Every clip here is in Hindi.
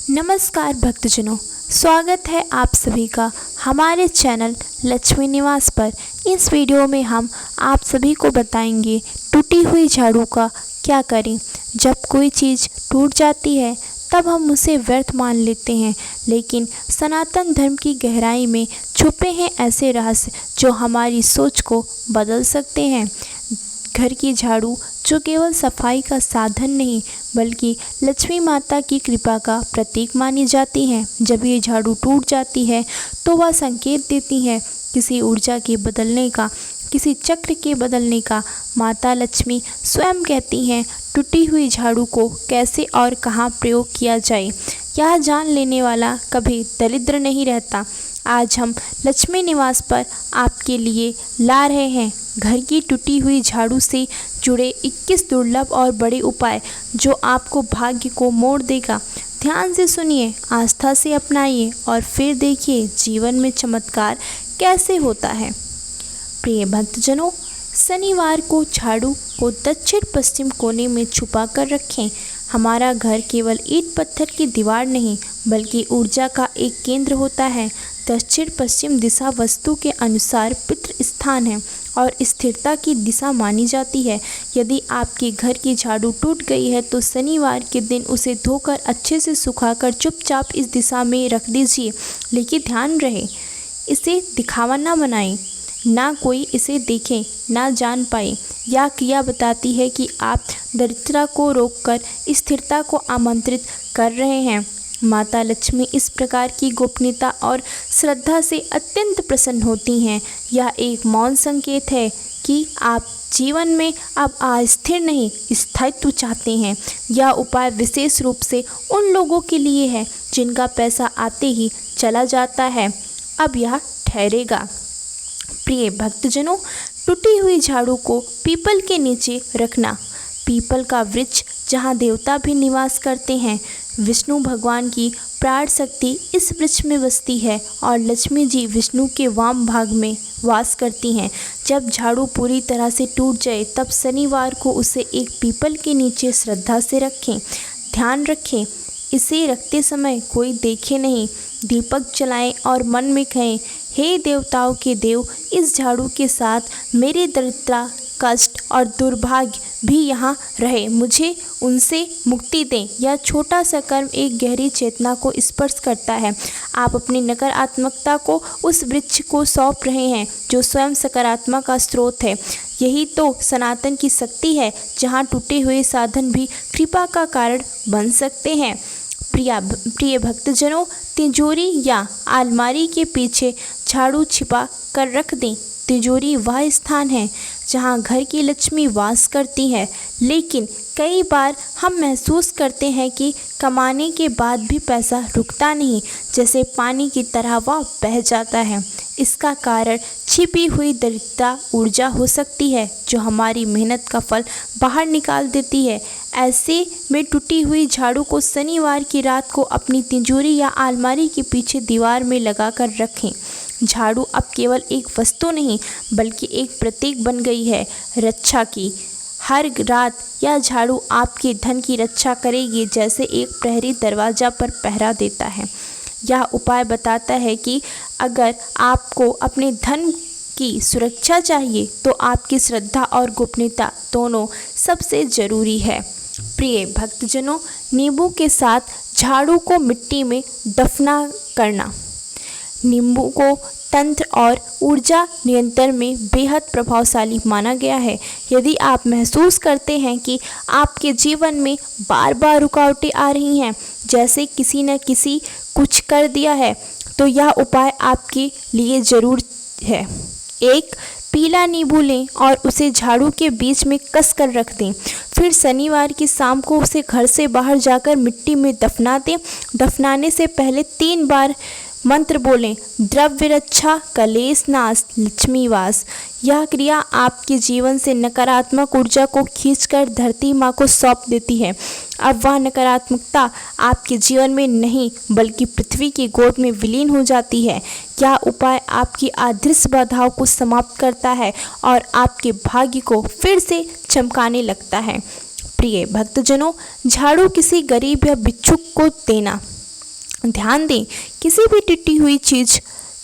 नमस्कार भक्तजनों, स्वागत है आप सभी का हमारे चैनल लक्ष्मी निवास पर। इस वीडियो में हम आप सभी को बताएंगे टूटी हुई झाड़ू का क्या करें। जब कोई चीज़ टूट जाती है तब हम उसे व्यर्थ मान लेते हैं, लेकिन सनातन धर्म की गहराई में छुपे हैं ऐसे रहस्य जो हमारी सोच को बदल सकते हैं। घर की झाड़ू जो केवल सफाई का साधन नहीं बल्कि लक्ष्मी माता की कृपा का प्रतीक मानी जाती है। जब ये झाड़ू टूट जाती है तो वह संकेत देती है किसी ऊर्जा के बदलने का, किसी चक्र के बदलने का। माता लक्ष्मी स्वयं कहती हैं टूटी हुई झाड़ू को कैसे और कहाँ प्रयोग किया जाए। यह जान लेने वाला कभी दरिद्र नहीं रहता। आज हम लक्ष्मी निवास पर आपके लिए ला रहे हैं घर की टूटी हुई झाड़ू से जुड़े 21 दुर्लभ और बड़े उपाय जो आपको भाग्य को मोड़ देगा। ध्यान से सुनिए, आस्था से अपनाइए और फिर देखिए जीवन में चमत्कार कैसे होता है। प्रिय भक्तजनों, शनिवार को झाड़ू को दक्षिण पश्चिम कोने में छुपा कर रखें। हमारा घर केवल ईंट पत्थर की दीवार नहीं बल्कि ऊर्जा का एक केंद्र होता है। दक्षिण पश्चिम दिशा वस्तु के अनुसार पितृ स्थान है और स्थिरता की दिशा मानी जाती है। यदि आपके घर की झाड़ू टूट गई है तो शनिवार के दिन उसे धोकर अच्छे से सुखाकर चुपचाप इस दिशा में रख दीजिए। लेकिन ध्यान रहे, इसे दिखावा ना बनाएं, ना कोई इसे देखे ना जान पाए। यह क्रिया बताती है कि आप दरिद्रता को रोककर स्थिरता को आमंत्रित कर रहे हैं। माता लक्ष्मी इस प्रकार की गोपनीयता और श्रद्धा से अत्यंत प्रसन्न होती हैं। यह एक मौन संकेत है कि आप जीवन में अब अस्थिर नहीं स्थायित्व चाहते हैं। यह उपाय विशेष रूप से उन लोगों के लिए है जिनका पैसा आते ही चला जाता है, अब यह ठहरेगा। प्रिय भक्तजनों, टूटी हुई झाड़ू को पीपल के नीचे रखना। पीपल का वृक्ष जहाँ देवता भी निवास करते हैं। विष्णु भगवान की प्राण शक्ति इस वृक्ष में बसती है और लक्ष्मी जी विष्णु के वाम भाग में वास करती हैं। जब झाड़ू पूरी तरह से टूट जाए तब शनिवार को उसे एक पीपल के नीचे श्रद्धा से रखें। ध्यान रखें, इसे रखते समय कोई देखे नहीं। दीपक जलाएं और मन में कहें, हे देवताओं के देव, इस झाड़ू के साथ मेरी दरिद्रता, कष्ट और दुर्भाग्य भी यहाँ रहे, मुझे उनसे मुक्ति दें। यह छोटा सा कर्म एक गहरी चेतना को स्पर्श करता है। आप अपनी नकारात्मकता को उस वृक्ष को सौंप रहे हैं जो स्वयं सकारात्मक का स्रोत है। यही तो सनातन की शक्ति है, जहाँ टूटे हुए साधन भी कृपा का कारण बन सकते हैं। प्रिय भक्तजनों, तिजोरी या अलमारी के पीछे झाड़ू छिपा कर रख दें। तिजोरी वह स्थान है जहाँ घर की लक्ष्मी वास करती है, लेकिन कई बार हम महसूस करते हैं कि कमाने के बाद भी पैसा रुकता नहीं, जैसे पानी की तरह वह बह जाता है। इसका कारण छिपी हुई दरिद्रता ऊर्जा हो सकती है जो हमारी मेहनत का फल बाहर निकाल देती है। ऐसे में टूटी हुई झाड़ू को शनिवार की रात को अपनी तिजोरी या अलमारी के पीछे दीवार में लगा कर रखें। झाड़ू अब केवल एक वस्तु नहीं बल्कि एक प्रतीक बन गई है रक्षा की। हर रात यह झाड़ू आपके धन की रक्षा करेगी, जैसे एक प्रहरी दरवाजा पर पहरा देता है। यह उपाय बताता है कि अगर आपको अपने धन की सुरक्षा चाहिए तो आपकी श्रद्धा और गोपनीयता दोनों सबसे ज़रूरी है। प्रिय भक्तजनों, नींबू के साथ झाड़ू को मिट्टी में दफना करना। नींबू को तंत्र और ऊर्जा नियंत्रण में बेहद प्रभावशाली माना गया है। यदि आप महसूस करते हैं कि आपके जीवन में बार बार रुकावटें आ रही हैं, जैसे किसी न किसी कुछ कर दिया है, तो यह उपाय आपके लिए ज़रूर है। एक पीला नींबू लें और उसे झाड़ू के बीच में कस कर रख दें। फिर शनिवार की शाम को उसे घर से बाहर जाकर मिट्टी में दफना दें। दफनाने से पहले 3 बार मंत्र बोलें, द्रव्य रक्षा, कलेश नाश, लक्ष्मी वास। यह क्रिया आपके जीवन से नकारात्मक ऊर्जा को खींचकर धरती माँ को सौंप देती है। अब वह नकारात्मकता आपके जीवन में नहीं बल्कि पृथ्वी की गोद में विलीन हो जाती है। यह उपाय आपकी अदृश्य बाधाओं को समाप्त करता है और आपके भाग्य को फिर से चमकाने लगता है। प्रिय भक्तजनों, झाड़ू किसी गरीब या भिक्षुक को देना। ध्यान दें, किसी भी टूटी हुई चीज़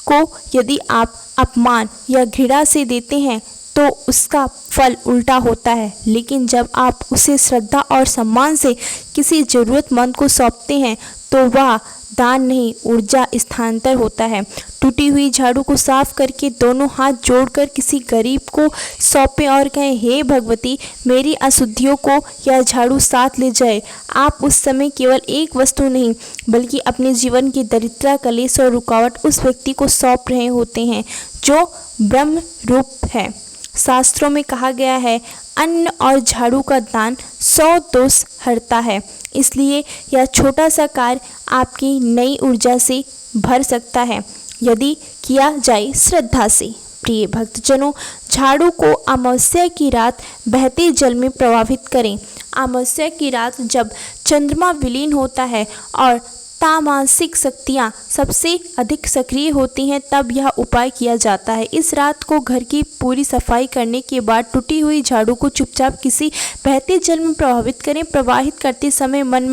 को यदि आप अपमान या घृणा से देते हैं तो उसका फल उल्टा होता है, लेकिन जब आप उसे श्रद्धा और सम्मान से किसी ज़रूरतमंद को सौंपते हैं तो वह दान नहीं ऊर्जा स्थानांतर होता है। टूटी हुई झाड़ू को साफ करके दोनों हाथ जोड़कर किसी गरीब को सौंपें और कहें, हे भगवती, मेरी अशुद्धियों को यह झाड़ू साथ ले जाए। आप उस समय केवल एक वस्तु नहीं बल्कि अपने जीवन की दरिद्रता, कलेश और रुकावट उस व्यक्ति को सौंप रहे होते हैं जो ब्रह्म रूप है। शास्त्रों में कहा गया है, अन्न और झाड़ू का दान 100 दोष हरता है। इसलिए यह छोटा सा कार्य आपकी नई ऊर्जा से भर सकता है यदि किया जाए श्रद्धा से। प्रिय भक्तजनों, झाड़ू को अमावस्या की रात बहते जल में प्रवाहित करें। अमावस्या की रात जब चंद्रमा विलीन होता है और तामसिक शक्तियाँ सबसे अधिक सक्रिय होती हैं, तब यह उपाय किया जाता है। इस रात को घर की पूरी सफाई करने के बाद टूटी हुई झाड़ू को चुपचाप किसी बहते जल में प्रवाहित करें। प्रवाहित करते समय मन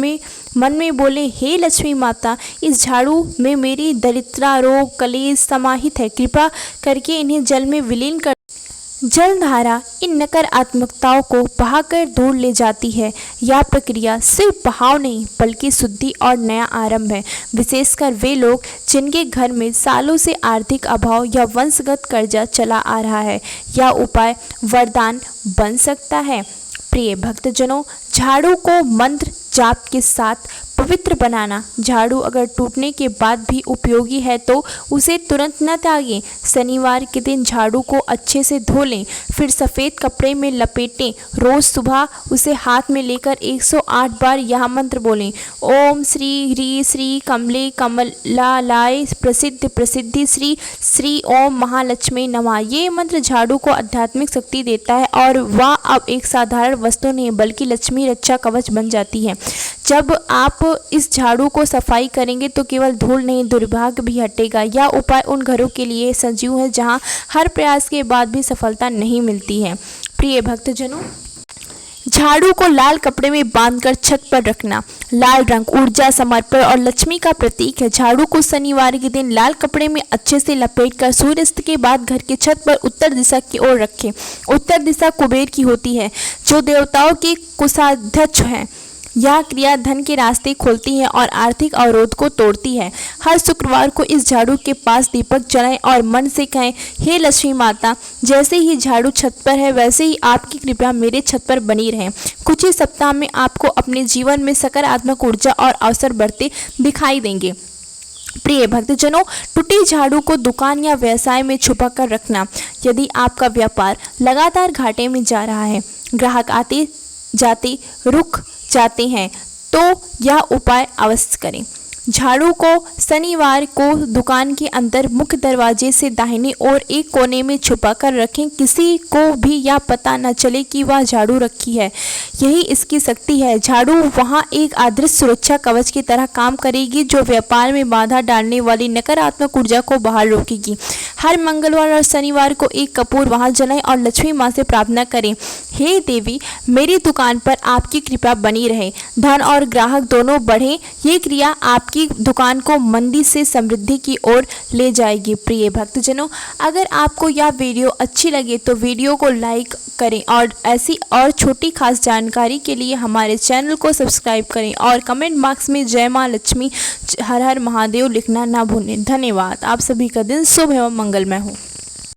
में बोले, हे लक्ष्मी माता, इस झाड़ू में मेरी दरिद्रता, रोग, कलेश समाहित है, कृपा करके इन्हें जल में विलीन कर। जलधारा इन नकारात्मकताओं को बहाकर दूर ले जाती है। यह प्रक्रिया सिर्फ बहाव नहीं बल्कि शुद्धि और नया आरंभ है। विशेषकर वे लोग जिनके घर में सालों से आर्थिक अभाव या वंशगत कर्जा चला आ रहा है, यह उपाय वरदान बन सकता है। प्रिय भक्तजनों, झाड़ू को मंत्र जाप के साथ पवित्र बनाना। झाड़ू अगर टूटने के बाद भी उपयोगी है तो उसे तुरंत न त्यागें। शनिवार के दिन झाड़ू को अच्छे से धो लें, फिर सफ़ेद कपड़े में लपेटें। रोज़ सुबह उसे हाथ में लेकर 108 बार यह मंत्र बोलें, ओम श्री ह्री श्री कमले कमलालाय प्रसिद्ध प्रसिद्धि श्री श्री ओम महालक्ष्मी नमः। ये मंत्र झाड़ू को आध्यात्मिक शक्ति देता है और वह अब एक साधारण वस्तु नहीं बल्कि लक्ष्मी रक्षा कवच बन जाती है। जब आप इस झाड़ू को सफाई करेंगे तो केवल धूल नहीं, दुर्भाग्य भी हटेगा। यह उपाय उन घरों के लिए संजीव है जहां हर प्रयास के बाद भी सफलता नहीं मिलती है। प्रिय भक्तजनों, झाड़ू को लाल कपड़े में बांधकर छत पर रखना। लाल रंग ऊर्जा, समर्पण और लक्ष्मी का प्रतीक है। झाड़ू को शनिवार के दिन लाल कपड़े में अच्छे से लपेटकर सूर्यास्त के बाद घर के छत पर उत्तर दिशा की ओर रखें। उत्तर दिशा कुबेर की होती है जो देवताओं के कोषाध्यक्ष हैं। यह क्रिया धन के रास्ते खोलती है और आर्थिक अवरोध को तोड़ती है। हर शुक्रवार को इस झाड़ू के पास दीपक जलाएं और मन से कहें, हे लक्ष्मी माता, जैसे ही झाड़ू छत पर है वैसे ही आपकी कृपा मेरे छत पर बनी रहे। कुछ ही सप्ताह में आपको अपने जीवन में सकारात्मक ऊर्जा और अवसर बढ़ते दिखाई देंगे। प्रिय भक्तजनों, टूटी झाड़ू को दुकान या व्यवसाय में छुपा कर रखना। यदि आपका व्यापार लगातार घाटे में जा रहा है, ग्राहक आते जाते रुक जाते हैं, तो यह उपाय अवश्य करें। झाड़ू को शनिवार को दुकान के अंदर मुख्य दरवाजे से दाहिने ओर एक कोने में छुपा कर रखें। किसी को भी यह पता न चले कि वह झाड़ू रखी है। यही इसकी शक्ति है। झाड़ू वहां एक अदृश्य सुरक्षा कवच की तरह काम करेगी जो व्यापार में बाधा डालने वाली नकारात्मक ऊर्जा को बाहर रोकेगी। हर मंगलवार और शनिवार को एक कपूर वहां जलाएं और लक्ष्मी माँ से प्रार्थना करें, हे देवी, मेरी दुकान पर आपकी कृपा बनी रहे, धन और ग्राहक दोनों बढ़ें। ये क्रिया आपकी दुकान को मंदी से समृद्धि की ओर ले जाएगी। प्रिय भक्तजनों, अगर आपको यह वीडियो अच्छी लगे तो वीडियो को लाइक करें और ऐसी और छोटी खास जानकारी के लिए हमारे चैनल को सब्सक्राइब करें और कमेंट बॉक्स में जय मां लक्ष्मी, हर हर महादेव लिखना ना भूलें। धन्यवाद। आप सभी का दिन शुभ एवं मंगलमय हो।